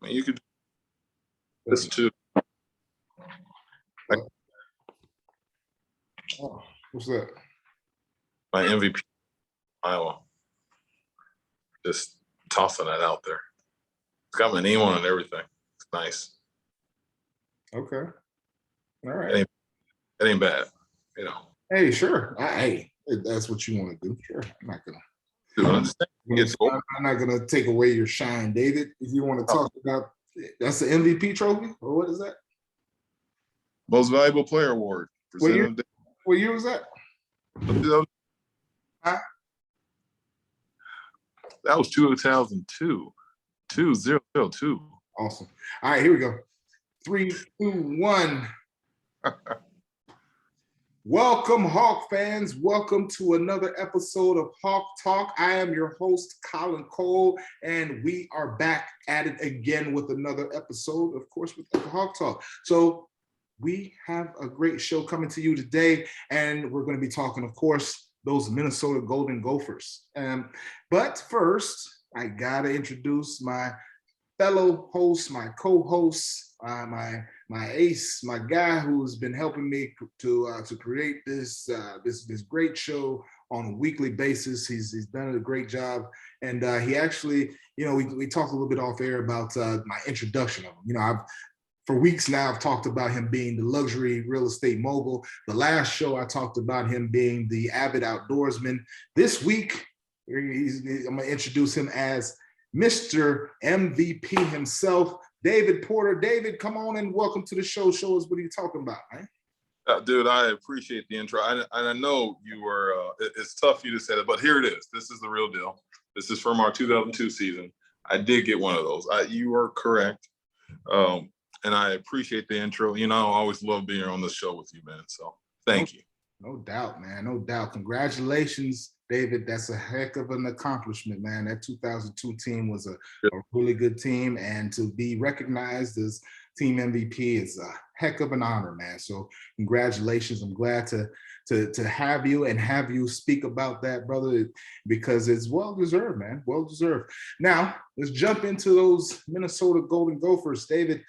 I mean, you could do this too. Oh, what's that? My MVP, Iowa. Just tossing that out there. It's got my name on it and everything. It's nice. Okay. All right. It ain't bad, you know. Hey, sure. Hey, if that's what you want to do. Sure. I'm not gonna. I'm not gonna take away your shine, David. If you want to talk about that's the MVP trophy, or what is that? Most Valuable Player Award. What year was that? Huh? That was 2002. 2002. Awesome. All right, here we go. 3, 2, 1. Welcome, Hawk fans. Welcome to another episode of Hawk Talk. I am your host, Colin Cole, and we are back at it again with another episode, of course, with the Hawk Talk. So we have a great show coming to you today, and we're going to be talking, of course, those Minnesota Golden Gophers. But first, I got to introduce my fellow host, my co-host, my ace, my guy who's been helping me to create this great show on a weekly basis. He's done a great job, and he actually, we talked a little bit off air about my introduction of him. For weeks now, I've talked about him being the luxury real estate mogul. The last show, I talked about him being the avid outdoorsman. This week, I'm going to introduce him as Mr. MVP himself, David Porter. David, come on and welcome to the show. Show us what you're talking about, man. Dude, I appreciate the intro. I know you were, it's tough for you to say that, but here it is. This is the real deal. This is from our 2002 season. I did get one of those. You are correct. And I appreciate the intro. I always love being on the show with you, man. So thank you. No doubt, man. No doubt. Congratulations, David. That's a heck of an accomplishment, man. That 2002 team was a really good team. And to be recognized as team MVP is a heck of an honor, man. So congratulations. I'm glad to have you and have you speak about that, brother, because it's well-deserved, man. Well-deserved. Now, let's jump into those Minnesota Golden Gophers, David.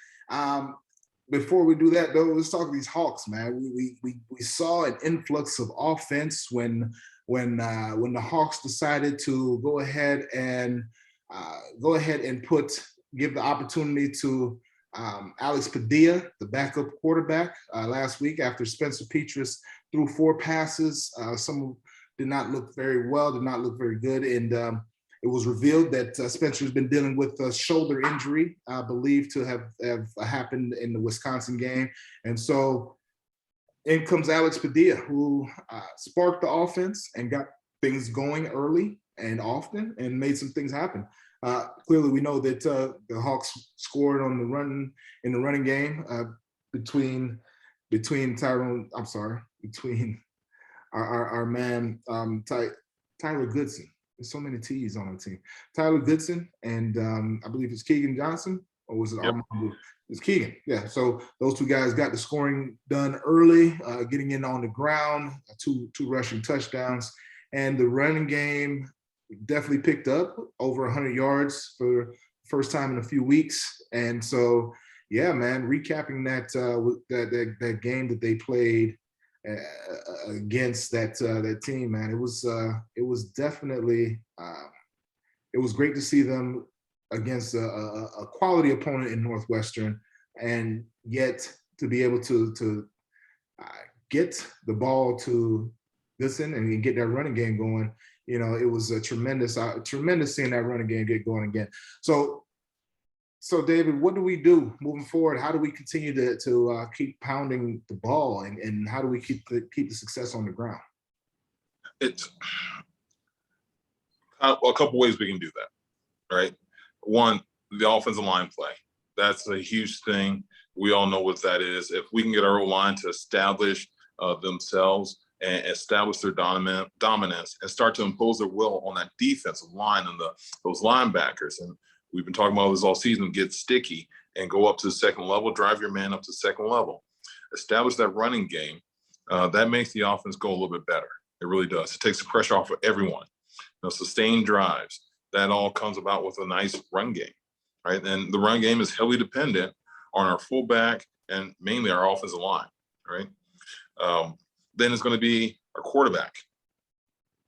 Before we do that, though, let's talk these Hawks, man. We saw an influx of offense when the Hawks decided to go ahead and give the opportunity to Alex Padilla, the backup quarterback, last week after Spencer Petras threw 4 passes. Some did not look very well, did not look very good, and it was revealed that Spencer's been dealing with a shoulder injury, believed to have happened in the Wisconsin game. And so in comes Alex Padilla, who sparked the offense and got things going early and often and made some things happen. Clearly, we know that the Hawks scored on the running game between our man Tyler Goodson. There's so many T's on the team. Tyler Goodson and I believe it's Keegan Johnson, or was it Armando? It's Keegan. Yeah. So those 2 guys got the scoring done early, getting in on the ground, two rushing touchdowns, and the running game definitely picked up over 100 yards for the first time in a few weeks. And so, yeah, man, recapping that game that they played against that team, man, it was definitely it was great to see them against a quality opponent in Northwestern, and yet to be able to get the ball to Goodson and get that running game going. It was a tremendous seeing that running game get going again. So David, what do we do moving forward? How do we continue to keep pounding the ball, and how do we keep the success on the ground? It's a couple ways we can do that, right? One, the offensive line play. That's a huge thing. We all know what that is. If we can get our O-line to establish themselves and establish their dominance and start to impose their will on that defensive line and those linebackers, and we've been talking about this all season, get sticky and go up to the second level, drive your man up to the second level, establish that running game. That makes the offense go a little bit better. It really does. It takes the pressure off of everyone. Sustained drives, that all comes about with a nice run game. right? And the run game is heavily dependent on our fullback and mainly our offensive line, right? Then it's going to be our quarterback.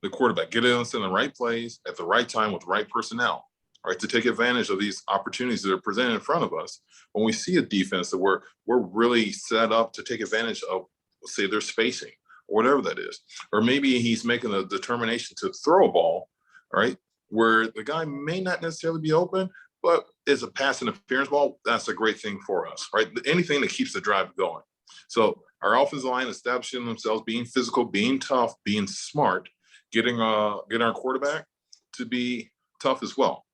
The quarterback, get us in the right place at the right time with the right personnel, right, to take advantage of these opportunities that are presented in front of us. When we see a defense that we're really set up to take advantage of, say, their spacing or whatever that is, or maybe he's making a determination to throw a ball, right, where the guy may not necessarily be open, but is a pass interference ball. That's a great thing for us, right? Anything that keeps the drive going. So our offensive line establishing themselves, being physical, being tough, being smart, getting our quarterback to be tough as well.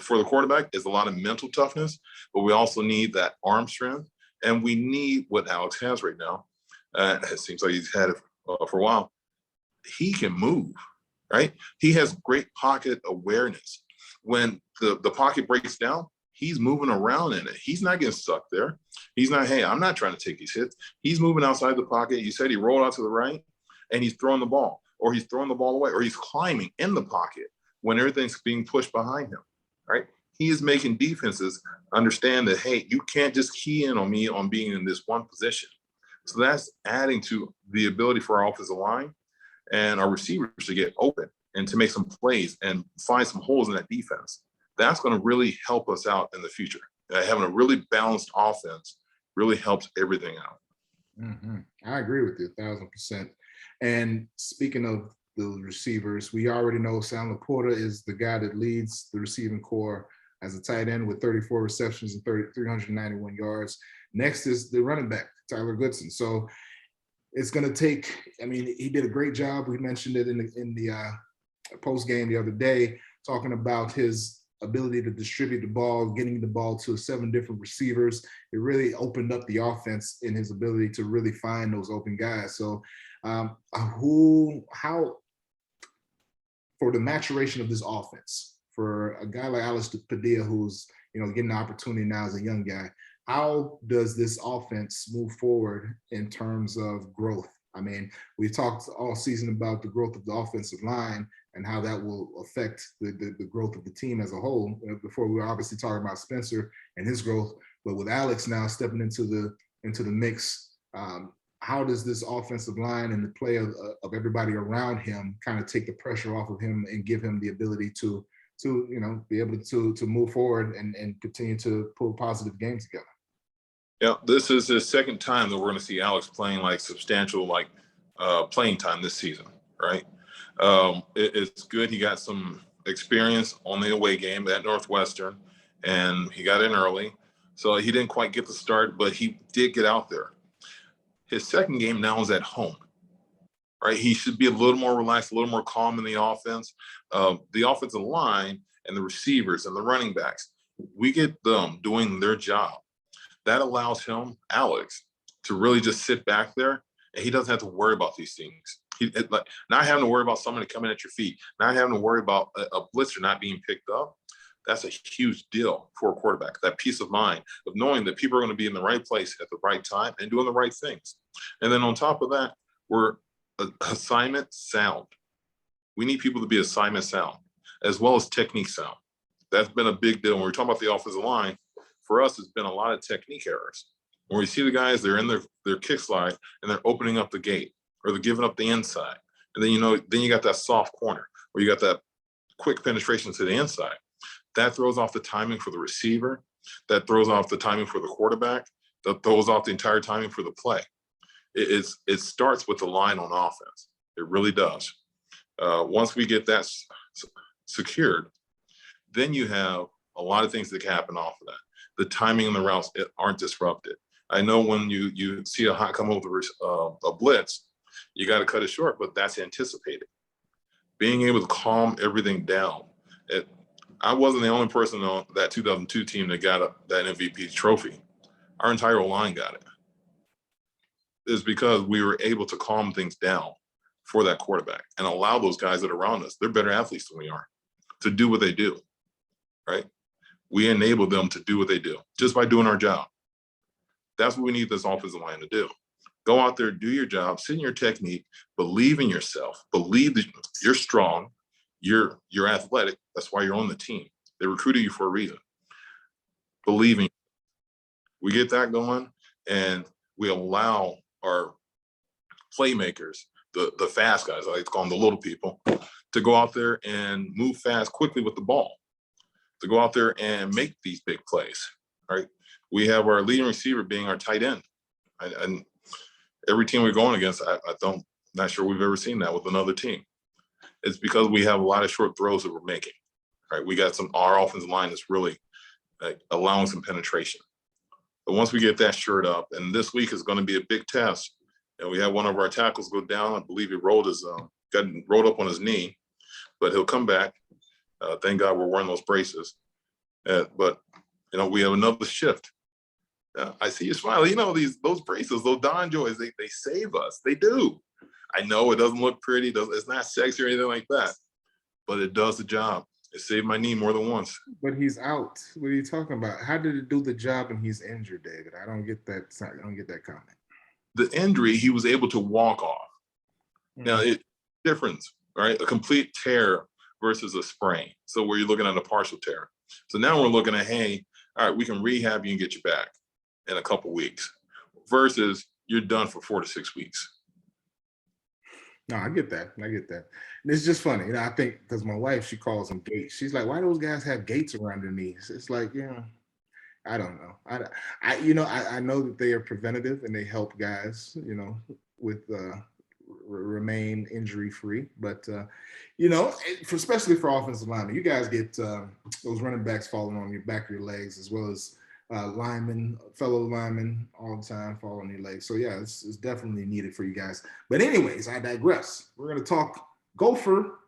For the quarterback is a lot of mental toughness, but we also need that arm strength, and we need what Alex has right now. It seems like he's had it for a while. He can move, right? He has great pocket awareness. When the pocket breaks down, he's moving around in it. He's not getting stuck there. He's not, hey, I'm not trying to take these hits. He's moving outside the pocket. You said he rolled out to the right, and he's throwing the ball, or he's throwing the ball away, or he's climbing in the pocket when everything's being pushed behind him, right? He is making defenses understand that, hey, you can't just key in on me on being in this one position. So that's adding to the ability for our offensive line and our receivers to get open and to make some plays and find some holes in that defense. That's going to really help us out in the future. Having a really balanced offense really helps everything out. Mm-hmm. I agree with you 1,000%. And speaking of the receivers, we already know Sam Laporta is the guy that leads the receiving core as a tight end with 34 receptions and 391 yards. Next is the running back, Tyler Goodson. So it's going to take, I mean, he did a great job. We mentioned it in the post game the other day, talking about his ability to distribute the ball, getting the ball to 7 different receivers. It really opened up the offense in his ability to really find those open guys. So how for the maturation of this offense, for a guy like Alex Padilla, who's, getting the opportunity now as a young guy, how does this offense move forward in terms of growth? I mean, we've talked all season about the growth of the offensive line and how that will affect the growth of the team as a whole. Before, we were obviously talking about Spencer and his growth, but with Alex now stepping into the mix, how does this offensive line and the play of everybody around him kind of take the pressure off of him and give him the ability to be able to move forward and continue to pull positive games together? Yeah, this is the second time that we're going to see Alex playing like substantial playing time this season, right? It's good. He got some experience on the away game at Northwestern, and he got in early. So he didn't quite get the start, but he did get out there. His second game now is at home, right? He should be a little more relaxed, a little more calm in the offense. The offensive line and the receivers and the running backs, we get them doing their job. That allows him, Alex, to really just sit back there, and he doesn't have to worry about these things. Not having to worry about somebody coming at your feet, not having to worry about a blitzer not being picked up. That's a huge deal for a quarterback, that peace of mind of knowing that people are going to be in the right place at the right time and doing the right things. And then on top of that, we're assignment sound. We need people to be assignment sound as well as technique sound. That's been a big deal. When we're talking about the offensive line, for us, it's been a lot of technique errors. When we see the guys, they're in their kick slide and they're opening up the gate or they're giving up the inside. And then you got that soft corner where you got that quick penetration to the inside. That throws off the timing for the receiver. That throws off the timing for the quarterback. That throws off the entire timing for the play. It starts with the line on offense. It really does. Once we get that secured, then you have a lot of things that can happen off of that. The timing and the routes aren't disrupted. I know when you see a hot come over a blitz, you got to cut it short, but that's anticipated. Being able to calm everything down. I wasn't the only person on that 2002 team that got that MVP trophy. Our entire line got it. It's because we were able to calm things down for that quarterback and allow those guys that are around us, they're better athletes than we are, to do what they do, right? We enable them to do what they do just by doing our job. That's what we need this offensive line to do. Go out there, do your job, sit in your technique, believe in yourself, believe that you're strong, you're athletic. That's why you're on the team. They recruited you for a reason. believing. We get that going, and we allow our playmakers, the fast guys, I like to call them the little people, to go out there and move fast quickly with the ball, to go out there and make these big plays. Right? We have our leading receiver being our tight end, and every team we're going against, not sure we've ever seen that with another team. It's because we have a lot of short throws that we're making. Right? We got our offensive line is really allowing some penetration. But once we get that shirt up, and this week is going to be a big test, and we had one of our tackles go down. I believe he got rolled up on his knee, but he'll come back. Thank God we're wearing those braces. But we have another shift. I see you smiling. Those braces, those Don Joys, they save us. They do. I know it doesn't look pretty. It's not sexy or anything like that, but it does the job. It saved my knee more than once. But he's out. What are you talking about? How did it do the job and he's injured, David? I don't get that. I don't get that comment. The injury, he was able to walk off. Mm-hmm. Now, difference, right? A complete tear versus a sprain. So where you're looking at a partial tear. So now we're looking at, hey, all right, we can rehab you and get you back in a couple weeks versus you're done for 4 to 6 weeks. No, I get that. And it's just funny. I think because my wife, she calls them gates. She's like, why do those guys have gates around their knees? It's like, I don't know. I know that they are preventative and they help guys, with remain injury free. But especially for offensive linemen, you guys get those running backs falling on your back of your legs, as well as fellow linemen all the time falling on your legs. So yeah, it's definitely needed for you guys. But anyways, I digress. We're going to talk Gopher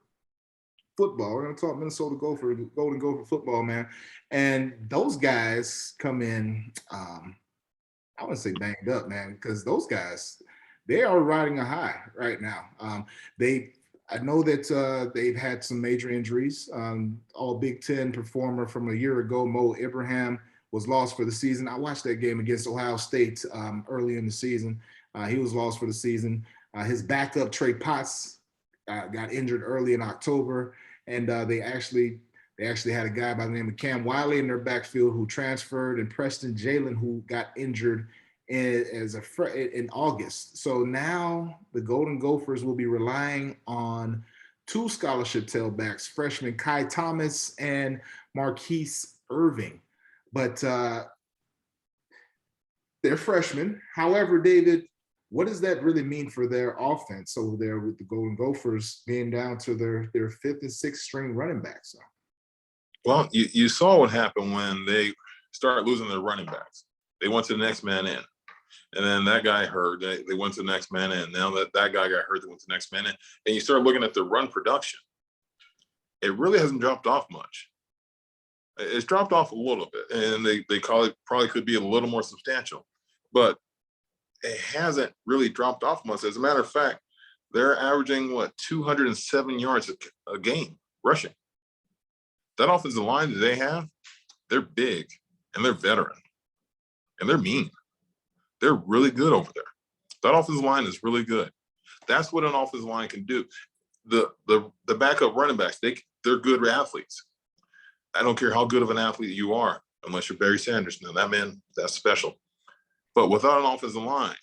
football. We're going to talk Minnesota Golden Gopher football, man. And those guys come in, I wouldn't say banged up, man, because those guys, they are riding a high right now. I know that they've had some major injuries. All Big Ten performer from a year ago, Mo Ibrahim, was lost for the season. I watched that game against Ohio State early in the season. He was lost for the season. His backup, Trey Potts, got injured early in October, and they actually had a guy by the name of Cam Wiley in their backfield who transferred, and Preston Jalen, who got injured in August. So now the Golden Gophers will be relying on 2 scholarship tailbacks, freshman Kai Thomas and Marquise Irving. But they're freshmen. However, David, what does that really mean for their offense over there with the Golden Gophers being down to their 5th and 6th string running backs? Well, you saw what happened when they started losing their running backs. They went to the next man in. And then that guy hurt. They went to the next man in. Now that guy got hurt, they went to the next man in. And you start looking at the run production. It really hasn't dropped off much. It's dropped off a little bit, and they call it probably could be a little more substantial, but it hasn't really dropped off much. As a matter of fact, they're averaging 207 yards a game rushing. That offensive line that they have, they're big and they're veteran and they're mean. They're really good over there. That offensive line is really good. That's what an offensive line can do. The backup running backs, they're good athletes. I don't care how good of an athlete you are, unless you're Barry Sanders. Now that's special. But without an offensive line,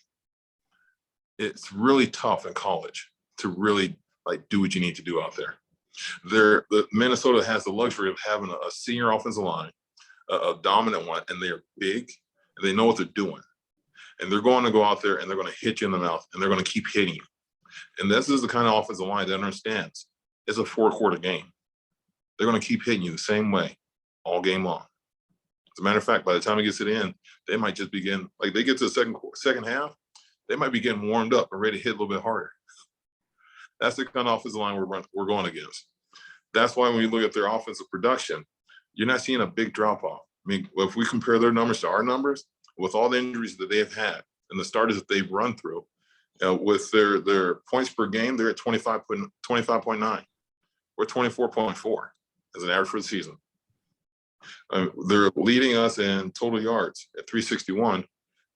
it's really tough in college to really do what you need to do out there. Minnesota has the luxury of having a senior offensive line, a dominant one, and they're big and they know what they're doing. And they're going to go out there and they're going to hit you in the mouth and they're going to keep hitting you. And this is the kind of offensive line that understands it's a 4-quarter game. They're going to keep hitting you the same way all game long. As a matter of fact, by the time it gets to the end, they might just begin, they get to the second half, they might be getting warmed up and ready to hit a little bit harder. That's the kind of offensive line we're going against. That's why when you look at their offensive production, you're not seeing a big drop-off. I mean, if we compare their numbers to our numbers, with all the injuries that they've had and the starters that they've run through, with their points per game, they're at 25.9. We're 24.4 as an average for the season. They're leading us in total yards at 361.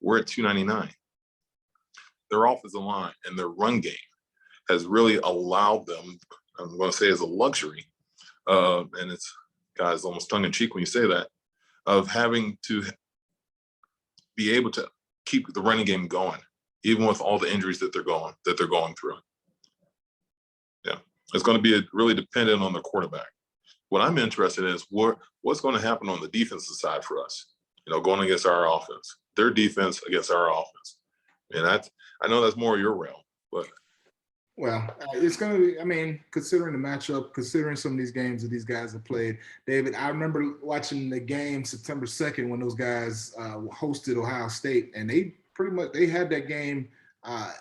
We're at 299. Their offensive line and their run game has really allowed them, I'm going to say as a luxury, and it's, guys, almost tongue in cheek when you say that, of having to be able to keep the running game going, even with all the injuries that they're going through. Yeah, it's going to be really dependent on the quarterback. What I'm interested in is what's going to happen on the defensive side for us. Going against our offense, their defense against our offense, and I know that's more your realm, but. Well, it's going to be, I mean, considering the matchup, considering some of these games that these guys have played, David, I remember watching the game September 2nd when those guys hosted Ohio State, and they had that game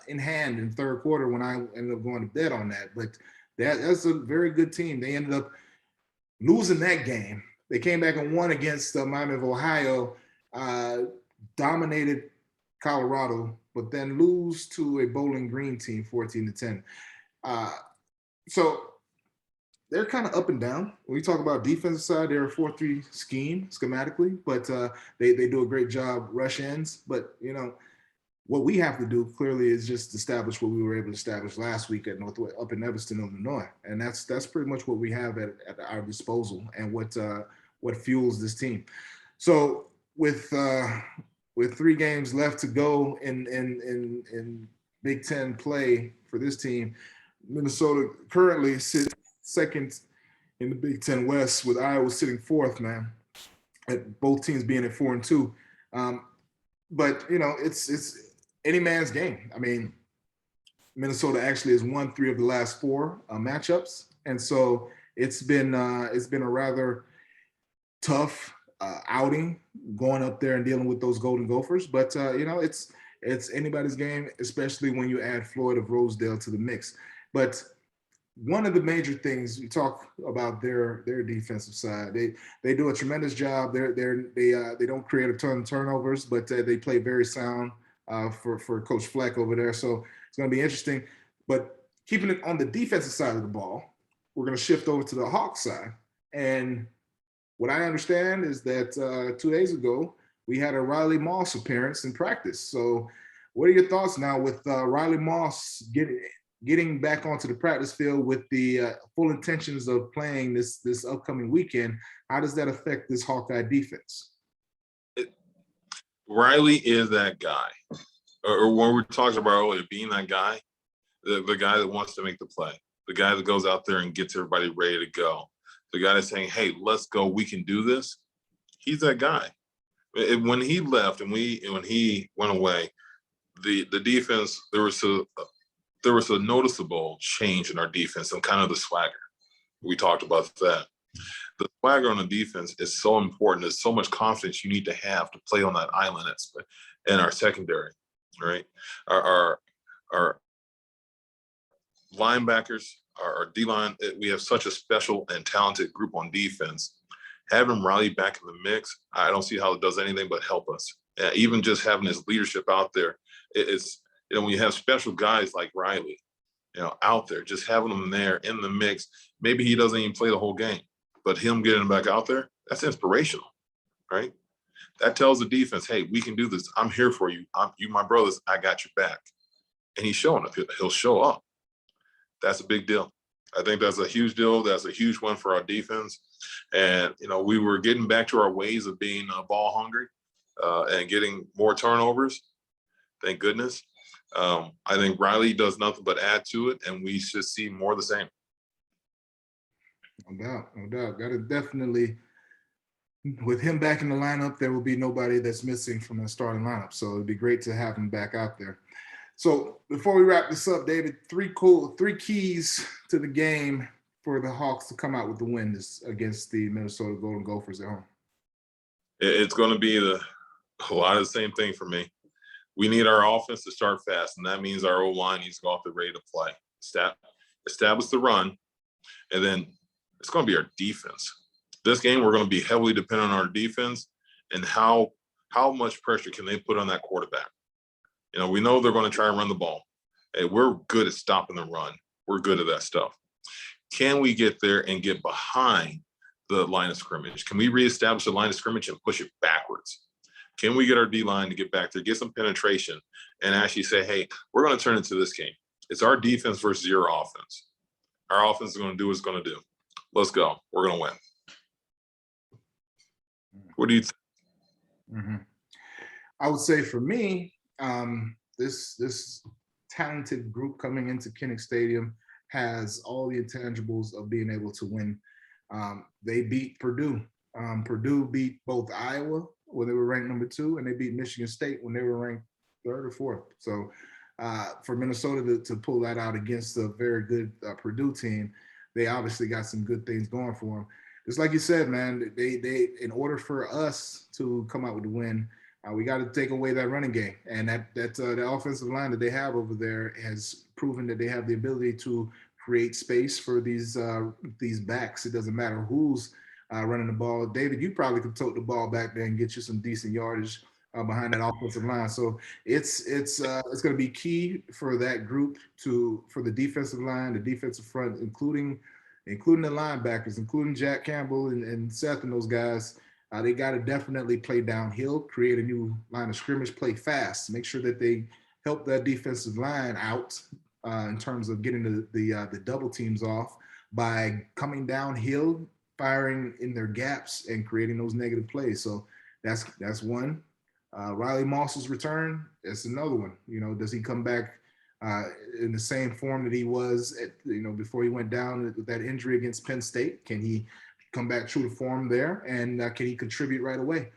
in hand in third quarter when I ended up going to bed on that. But that's a very good team. They ended up losing that game. They came back and won against Miami of Ohio, dominated Colorado, but then lose to a Bowling Green team 14-10. So they're kind of up and down. When we talk about defensive side, they're a 4-3 scheme schematically, but they do a great job rush ends. But what we have to do clearly is just establish what we were able to establish last week at up in Evanston, Illinois, and that's pretty much what we have at our disposal and what fuels this team. So with 3 games left to go in Big Ten play for this team, Minnesota currently sits second in the Big Ten West, with Iowa sitting 4th, man, at both teams being at 4-2. But it's any man's game. I mean, Minnesota actually has won 3 of the last 4 matchups, and so it's been a rather tough outing going up there and dealing with those Golden Gophers. But it's anybody's game, especially when you add Floyd of Rosedale to the mix. But one of the major things you talk about their defensive side, they do a tremendous job. They don't create a ton of turnovers, but they play very sound for Coach Fleck over there. So it's going to be interesting. But keeping it on the defensive side of the ball, we're going to shift over to the Hawks side. And what I understand is that 2 days ago, we had a Riley Moss appearance in practice. So what are your thoughts now with Riley Moss getting back onto the practice field with the full intentions of playing this upcoming weekend? How does that affect this Hawkeye defense? Riley is that guy, or when we were talking about earlier, being that guy, the guy that wants to make the play, the guy that goes out there and gets everybody ready to go, the guy that's saying, hey, let's go, we can do this. He's that guy. When he left and when he went away, the defense, there was a noticeable change in our defense and kind of the swagger. We talked about that. The swagger on the defense is so important. There's so much confidence you need to have to play on that island in our secondary, right? Our linebackers, our D-line, we have such a special and talented group on defense. Having Riley back in the mix, I don't see how it does anything but help us. Even just having his leadership out there, it's, when you have special guys like Riley, out there, just having him there in the mix, maybe he doesn't even play the whole game, but him getting him back out there, that's inspirational, right? That tells the defense, hey, we can do this. I'm here for you. You my brothers, I got your back. And he's showing up. He'll show up. That's a big deal. I think that's a huge deal. That's a huge one for our defense. And, we were getting back to our ways of being ball hungry and getting more turnovers. Thank goodness. I think Riley does nothing but add to it, and we should see more of the same. No doubt. Got to definitely, with him back in the lineup, there will be nobody that's missing from the starting lineup. So it'd be great to have him back out there. So before we wrap this up, David, 3 keys to the game for the Hawks to come out with the win against the Minnesota Golden Gophers at home. It's going to be a lot of the same thing for me. We need our offense to start fast, and that means our O-line needs to go out there ready to play. Establish the run, and then it's going to be our defense. This game, we're going to be heavily dependent on our defense and how much pressure can they put on that quarterback. We know they're going to try and run the ball. Hey, we're good at stopping the run. We're good at that stuff. Can we get there and get behind the line of scrimmage? Can we reestablish the line of scrimmage and push it backwards? Can we get our D-line to get back there, get some penetration, and actually say, hey, we're going to turn into this game. It's our defense versus your offense. Our offense is going to do what it's going to do. Let's go. We're going to win. What do you think? Mm-hmm. I would say for me, this talented group coming into Kinnick Stadium has all the intangibles of being able to win. They beat Purdue. Purdue beat both Iowa when they were ranked number 2, and they beat Michigan State when they were ranked 3rd or 4th. So for Minnesota to pull that out against a very good Purdue team, they obviously got some good things going for them. Just like you said, man, they in order for us to come out with the win, we got to take away that running game, and the offensive line that they have over there has proven that they have the ability to create space for these backs. It doesn't matter who's running the ball. David, you probably could tote the ball back there and get you some decent yardage behind that offensive line. So it's going to be key for that group for the defensive line, the defensive front, including the linebackers, including Jack Campbell and Seth and those guys. They got to definitely play downhill, create a new line of scrimmage, play fast, make sure that they help that defensive line out in terms of getting the double teams off by coming downhill, firing in their gaps, and creating those negative plays. So that's one. Riley Moss's return, that's another one. Does he come back in the same form that he was before he went down with that injury against Penn State? Can he come back true to form there, and can he contribute right away?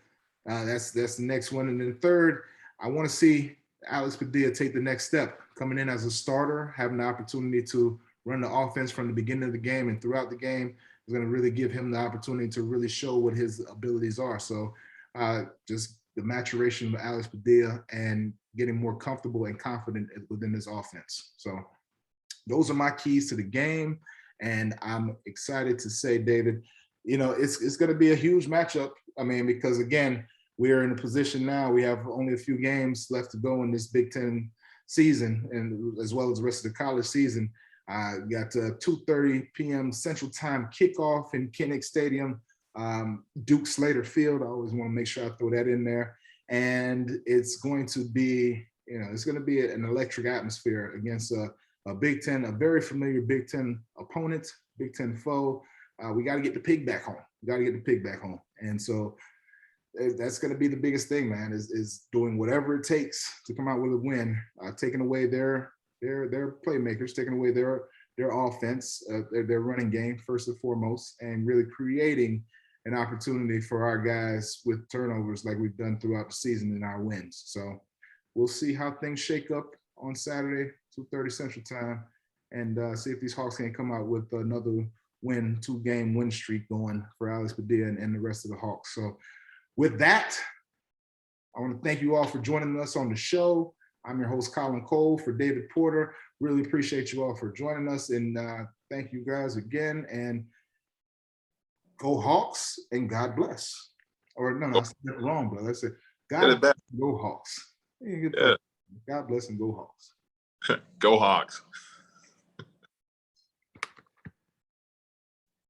That's the next one. And then third, I want to see Alex Padilla take the next step, coming in as a starter, having the opportunity to run the offense from the beginning of the game and throughout the game is going to really give him the opportunity to really show what his abilities are. So just the maturation of Alex Padilla and getting more comfortable and confident within this offense. So those are my keys to the game. And I'm excited to say, David, it's going to be a huge matchup. I mean, because again, we're in a position now, we have only a few games left to go in this Big Ten season, and as well as the rest of the college season. We got 2:30 p.m. Central Time kickoff in Kinnick Stadium, Duke Slater Field. I always want to make sure I throw that in there. And it's going to be, an electric atmosphere against a Big Ten, a very familiar Big Ten opponent, Big Ten foe. We got to get the pig back home. And so that's going to be the biggest thing, man, is doing whatever it takes to come out with a win, taking away their playmakers, taking away their offense, their running game first and foremost, and really creating an opportunity for our guys with turnovers like we've done throughout the season in our wins. So we'll see how things shake up on Saturday, 2:30 Central Time, and see if these Hawks can come out with another win, 2-game win streak going for Alex Padilla and the rest of the Hawks. So with that, I want to thank you all for joining us on the show. I'm your host, Colin Cole, for David Porter. Really appreciate you all for joining us, and thank you guys again, and go Hawks and God bless. Or no, I said that wrong, brother. I said God bless and go Hawks. Yeah. God bless and go Hawks. Go Hawks.